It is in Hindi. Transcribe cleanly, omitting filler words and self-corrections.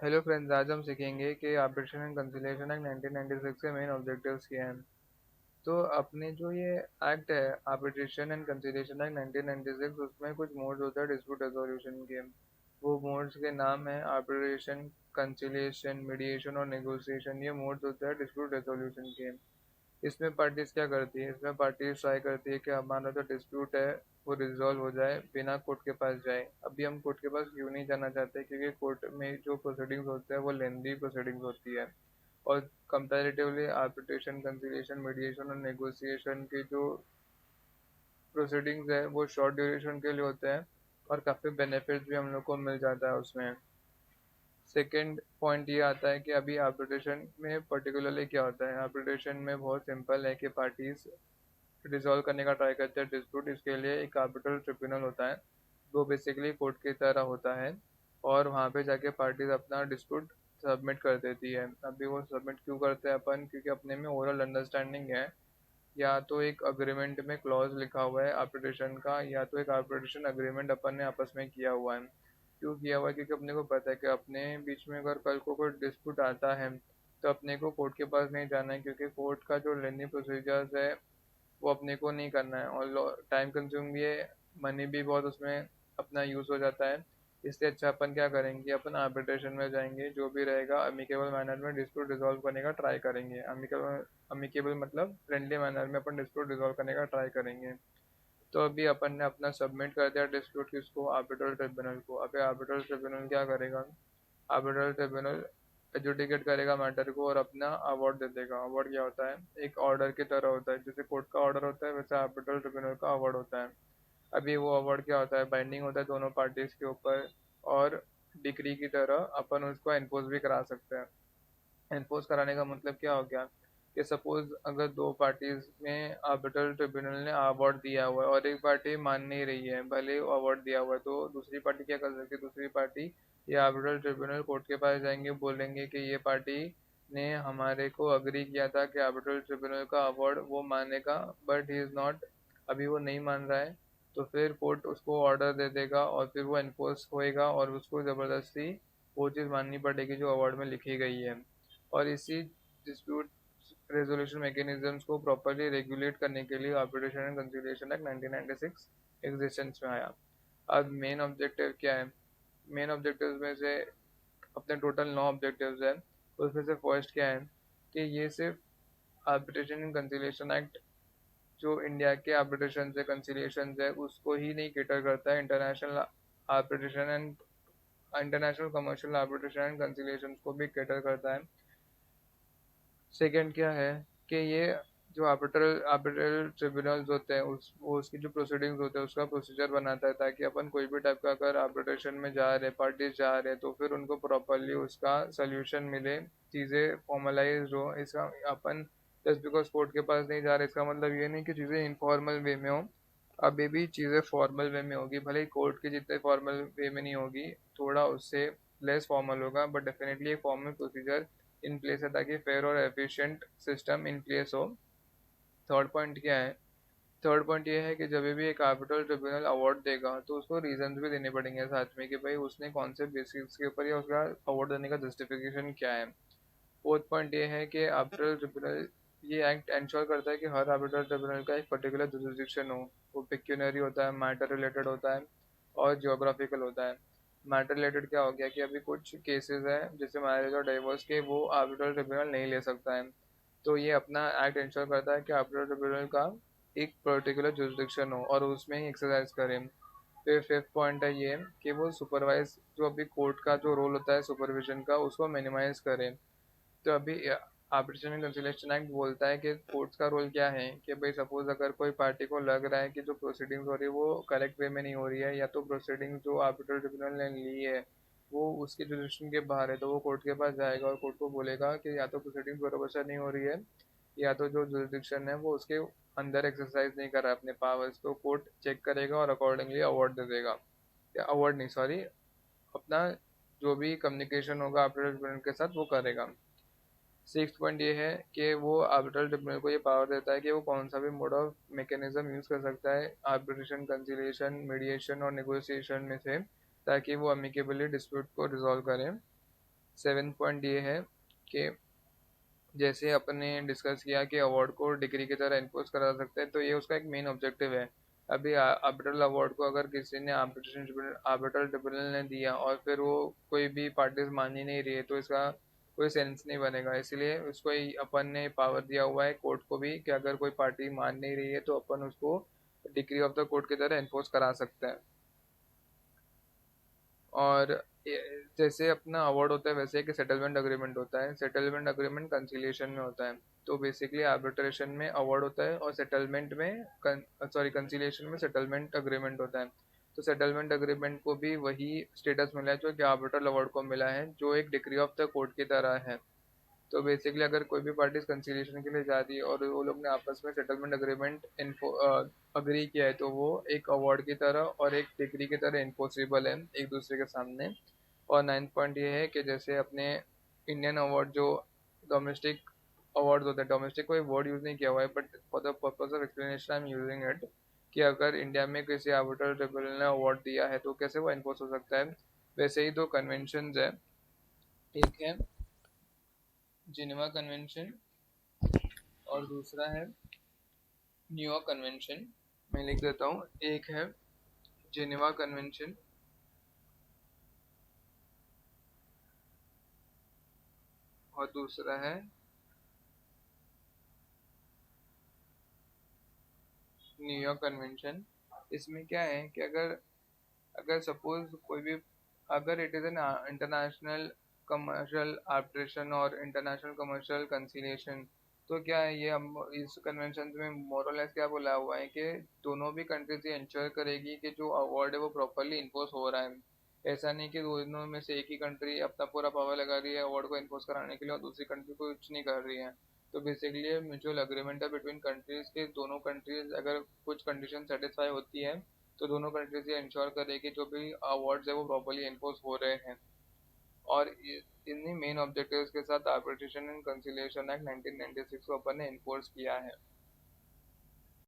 हेलो फ्रेंड्स, आज हम सीखेंगे कि आर्बिट्रेशन एंड कंसिलिएशन एक्ट 1996 के मेन ऑब्जेक्टिव्स क्या हैं। तो अपने जो ये एक्ट है आर्बिट्रेशन एंड कंसिलिएशन एक्ट 1996, उसमें कुछ मोड्स होता है डिस्प्यूट रेजोल्यूशन के। वो मोड्स के नाम है आर्बिट्रेशन, कंसिलिएशन, मीडिएशन और नेगोशिएशन। ये मोड्स होते हैं डिस्प्यूट रेजोल्यूशन के। इसमें पार्टीज क्या करती है, इसमें पार्टीज ट्राई करती है कि हमारा जो डिस्प्यूट है वो रिजॉल्व हो जाए बिना कोर्ट के पास जाए। अभी हम कोर्ट के पास क्यों नहीं जाना चाहते, क्योंकि कोर्ट में जो प्रोसीडिंग्स होते हैं वो लेंदी प्रोसीडिंग्स होती है। और कंपैरेटिवली आर्बिट्रेशन, कंसिलिएशन, मीडिएशन और नेगोशिएशन की जो प्रोसीडिंग्स है वो शॉर्ट ड्यूरेशन के लिए होते हैं और काफ़ी बेनिफिट्स भी हम लोग को मिल जाता है उसमें। सेकेंड पॉइंट ये आता है कि अभी आर्बिट्रेशन में पर्टिकुलरली क्या होता है। आर्बिट्रेशन में बहुत सिंपल है कि पार्टीज रिजॉल्व करने का ट्राई करते हैं डिस्प्यूट। इसके लिए एक आर्बिट्रल ट्रिब्यूनल होता है, वो बेसिकली कोर्ट की तरह होता है। और वहाँ पे जाके पार्टीज अपना डिस्प्यूट सबमिट कर देती है। अभी वो सबमिट क्यों करते हैं अपन, क्योंकि अपने में ओरल अंडरस्टैंडिंग है, या तो एक अग्रीमेंट में क्लॉज लिखा हुआ है आर्बिट्रेशन का, या तो एक आर्बिट्रेशन अग्रीमेंट अपन ने आपस में किया हुआ है। क्यों किया हुआ है, क्योंकि अपने को पता है कि अपने बीच में अगर कल को कोई डिस्प्यूट आता है तो अपने को कोर्ट के पास नहीं जाना है, क्योंकि कोर्ट का जो लेनी प्रोसीजर्स है वो अपने को नहीं करना है और टाइम कंज्यूम भी है, मनी भी बहुत उसमें अपना यूज़ हो जाता है। इसलिए अच्छा अपन क्या करेंगे, अपन आर्बिट्रेशन में जाएंगे, जो भी रहेगा अमिकेबल मैनर में डिस्प्यूट रिजॉल्व करने का ट्राई करेंगे। अमिकेबल अमिकेबल मतलब फ्रेंडली मैनर में अपन डिस्प्यूट रिजॉल्व करने का ट्राई करेंगे। तो अभी अपन ने अपना सबमिट कर दिया डिस्प्यूट किसको, आर्बिट्रल ट्रिब्यूनल को। अभी आर्बिट्रल ट्रिब्यूनल क्या करेगा, आर्बिट्रल ट्रिब्यूनल एजुडिकेट करेगा मैटर को और अपना अवार्ड दे देगा। अवार्ड क्या होता है, एक ऑर्डर की तरह होता है। जैसे कोर्ट का ऑर्डर होता है वैसे आर्बिट्रल ट्रिब्यूनल का अवार्ड होता है। अभी वो अवार्ड क्या होता है, बाइंडिंग होता है दोनों पार्टीज के ऊपर, और डिक्री की तरह अपन उसको एनफोर्स भी करा सकते हैं। एनफोर्स कराने का मतलब क्या हो गया, कि सपोज अगर दो पार्टीज में आर्बिट्रल ट्रिब्यूनल ने अवार्ड दिया हुआ है और एक पार्टी मान नहीं रही है भले अवार्ड दिया हुआ है, तो दूसरी पार्टी क्या कर सकती है, दूसरी पार्टी ये आर्बिट्रल ट्रिब्यूनल कोर्ट के पास जाएंगे, बोलेंगे कि ये पार्टी ने हमारे को अग्री किया था कि आर्बिट्रल ट्रिब्यूनल का अवार्ड वो मानेगा, बट ही इज़ नॉट, अभी वो नहीं मान रहा है। तो फिर कोर्ट उसको ऑर्डर दे देगा और फिर वो इन्फोर्स होएगा और उसको ज़बरदस्ती वो चीज़ माननी पड़ेगी जो अवार्ड में लिखी गई है। और इसी डिस्प्यूट रेजोल्यूशन मैकेनिज्म्स को प्रॉपर्ली रेगुलेट करने के लिए arbitration and conciliation act 1996 existence में आया। अब मेन ऑब्जेक्टिव क्या है, मेन ऑब्जेक्टिव्स में से अपने टोटल 9 ऑब्जेक्टिव्स हैं। उसमें से फर्स्ट क्या है, कि ये सिर्फ आर्बिट्रेशन एंड कंसिलिएशन एक्ट जो इंडिया के आर्बिट्रेशन से कंसिलिएशन है उसको ही नहीं केटर करता है, international arbitration and international commercial arbitration and conciliation को भी केटर करता है। सेकंड क्या है, कि ये जो आर्बिट्रल ट्रिब्यूनल्स होते हैं वो उसकी जो प्रोसीडिंग्स होते हैं उसका प्रोसीजर बनाता है, ताकि अपन कोई भी टाइप का अगर आर्बिट्रेशन में जा रहे पार्टीज जा रहे तो फिर उनको प्रॉपरली उसका सोल्यूशन मिले, चीज़ें फॉर्मलाइज हो। इसका अपन जस्ट बिकॉज कोर्ट के पास नहीं जा रहे इसका मतलब ये नहीं कि चीज़ें इनफॉर्मल वे में हो। अभी भी चीज़ें फॉर्मल वे में होगी, भले ही कोर्ट के जितने फॉर्मल वे में नहीं होगी, थोड़ा उससे लेस फॉर्मल होगा, बट डेफिनेटली एक फॉर्मल प्रोसीजर इन प्लेस है ताकि फेयर और एफिशिएंट सिस्टम इन प्लेस हो। थर्ड पॉइंट क्या है, थर्ड पॉइंट ये है कि जब भी एक आर्बिट्रल ट्रिब्यूनल अवार्ड देगा तो उसको रीजंस भी देने पड़ेंगे साथ में, कि भाई उसने कौन से बेसिस के ऊपर या उसका अवार्ड देने का जस्टिफिकेशन क्या है। फोर्थ पॉइंट ये है कि आर्बिट्रल ट्रिब्यूनल, ये एक्ट इंश्योर करता है कि हर आर्बिट्रल ट्रिब्यूनल का एक पर्टिकुलर जुरिस्डिक्शन हो। वो पिक्यूनरी होता है, मैटर रिलेटेड होता है और जियोग्राफिकल होता है। मैटर रिलेटेड क्या हो गया, कि अभी कुछ केसेस हैं जैसे मैरिज और डाइवोर्स के, वो आर्बिट्रल ट्रिब्यूनल नहीं ले सकता है। तो ये अपना एक्ट इंश्योर करता है कि आर्बिट्रल ट्रिब्यूनल का एक पर्टिकुलर जुरिस्डिक्शन हो और उसमें ही एक्सरसाइज करें। फिर फिफ्थ पॉइंट है ये कि वो सुपरवाइज, जो अभी कोर्ट का जो रोल होता है सुपरविजन का, उसको मिनिमाइज करें। तो अभी आर्बिट्रेशन एंड कंसिलिएशन एक्ट बोलता है कि कोर्ट्स का रोल क्या है, कि भाई सपोज अगर कोई पार्टी को लग रहा है कि जो प्रोसीडिंग्स हो रही है वो करेक्ट वे में नहीं हो रही है, या तो प्रोसीडिंग जो आर्बिट्रल ट्रिब्यूनल ने ली है वो उसके जुरिस्डिक्शन के बाहर है, तो वो कोर्ट के पास जाएगा और कोर्ट को बोलेगा कि या तो प्रोसीडिंग्स बराबर से नहीं हो रही है, या तो जो जुरिस्डिक्शन है वो उसके अंदर एक्सरसाइज नहीं कर रहा है अपने पावर्स, तो कोर्ट चेक करेगा और अकॉर्डिंगली अवार्ड दे देगा। या अवार्ड नहीं, सॉरी, अपना जो भी कम्युनिकेशन होगा आर्बिट्रल ट्रिब्यूनल के साथ वो करेगा। सिक्स पॉइंट ये है कि वो आर्बिट्रल ट्रिब्यूनल को ये पावर देता है कि वो कौन सा भी मोड ऑफ मैकेनिज्म यूज़ कर सकता है आर्बिट्रेशन, कंसिलिएशन, मीडिएशन और नेगोशिएशन में से, ताकि वो अमिकेबली डिस्प्यूट को रिजॉल्व करें। सेवन पॉइंट ये है कि जैसे अपने डिस्कस किया कि अवार्ड को डिग्री की तरह इन्फोर्स करा सकते हैं, तो ये उसका एक मेन ऑब्जेक्टिव है। अभी आर्बिट्रल अवार्ड को अगर किसी ने आर्बिट्रल ट्रिब्यूनल ने दिया और फिर वो कोई भी पार्टीज मान ही नहीं रही है, तो इसका कोई सेंस नहीं बनेगा। इसलिए उसको अपन ने पावर दिया हुआ है कोर्ट को भी कि अगर कोई पार्टी मान नहीं रही है तो अपन उसको डिग्री ऑफ द कोर्ट की तरह इन्फोर्स करा सकते हैं। और जैसे अपना अवार्ड होता है वैसे एक सेटलमेंट अग्रीमेंट होता है। सेटलमेंट अग्रीमेंट कंसिलिएशन में होता है। तो बेसिकली आर्बिट्रेशन में अवार्ड होता है और सेटलमेंट में कंसिलिएशन में सेटलमेंट अग्रीमेंट होता है। तो सेटलमेंट अग्रीमेंट को भी वही स्टेटस मिला है जो कि आर्बिट्रल अवार्ड को मिला है, जो एक डिग्री ऑफ द कोर्ट की तरह है। तो बेसिकली अगर कोई भी पार्टी कंसिलिएशन के लिए जा रही है और वो लोग ने आपस में सेटलमेंट अग्रीमेंट अग्री किया है, तो वो एक अवार्ड की तरह और एक डिग्री की तरह इन्फोर्सेबल है एक दूसरे के सामने। और नाइन्थ पॉइंट ये है कि जैसे अपने इंडियन अवार्ड जो डोमेस्टिक अवार्ड होते हैं, डोमेस्टिक कोई वर्ड यूज नहीं किया हुआ है but for the purpose of explanation I am using it, कि अगर इंडिया में किसी आर्बिट्रल ट्रिब्यूनल ने अवार्ड दिया है तो कैसे वो इन्फोर्स हो सकता है। वैसे ही दो कन्वेंशन है, एक है जिनेवा कन्वेंशन और दूसरा है न्यूयॉर्क कन्वेंशन। मैं लिख देता हूँ, एक है जिनेवा कन्वेंशन और दूसरा है न्यूयॉर्क कन्वेंशन। इसमें क्या है कि अगर अगर सपोज कोई भी, अगर it is an international commercial arbitration और इंटरनेशनल कमर्शियल कंसीलिएशन, तो क्या है ये हम इस कन्वेंशन में मोरलेस क्या बोला हुआ है कि दोनों भी कंट्रीज ये इंश्योर करेगी कि जो अवार्ड है वो प्रॉपरली इन्फोर्स हो रहा है। ऐसा नहीं कि दोनों में से एक ही कंट्री अपना पूरा पावर लगा रही है अवार्ड को इन्फोर्स कराने के लिए और दूसरी कंट्री को कुछ नहीं कर रही है। तो बेसिकली म्यूचुअल अग्रीमेंट है बिटवीन कंट्रीज के, दोनों कंट्रीज अगर कुछ कंडीशन सेटिस्फाई होती है तो दोनों कंट्रीज ये इंश्योर करे कि जो भी अवार्ड्स है वो प्रॉपरली इन्फोर्स हो रहे हैं। और इन्हीं मेन ऑब्जेक्टिव्स के साथ आर्बिट्रेशन एंड कंसिलिएशन एक्ट 1996 को अपन ने इन्फोर्स किया है।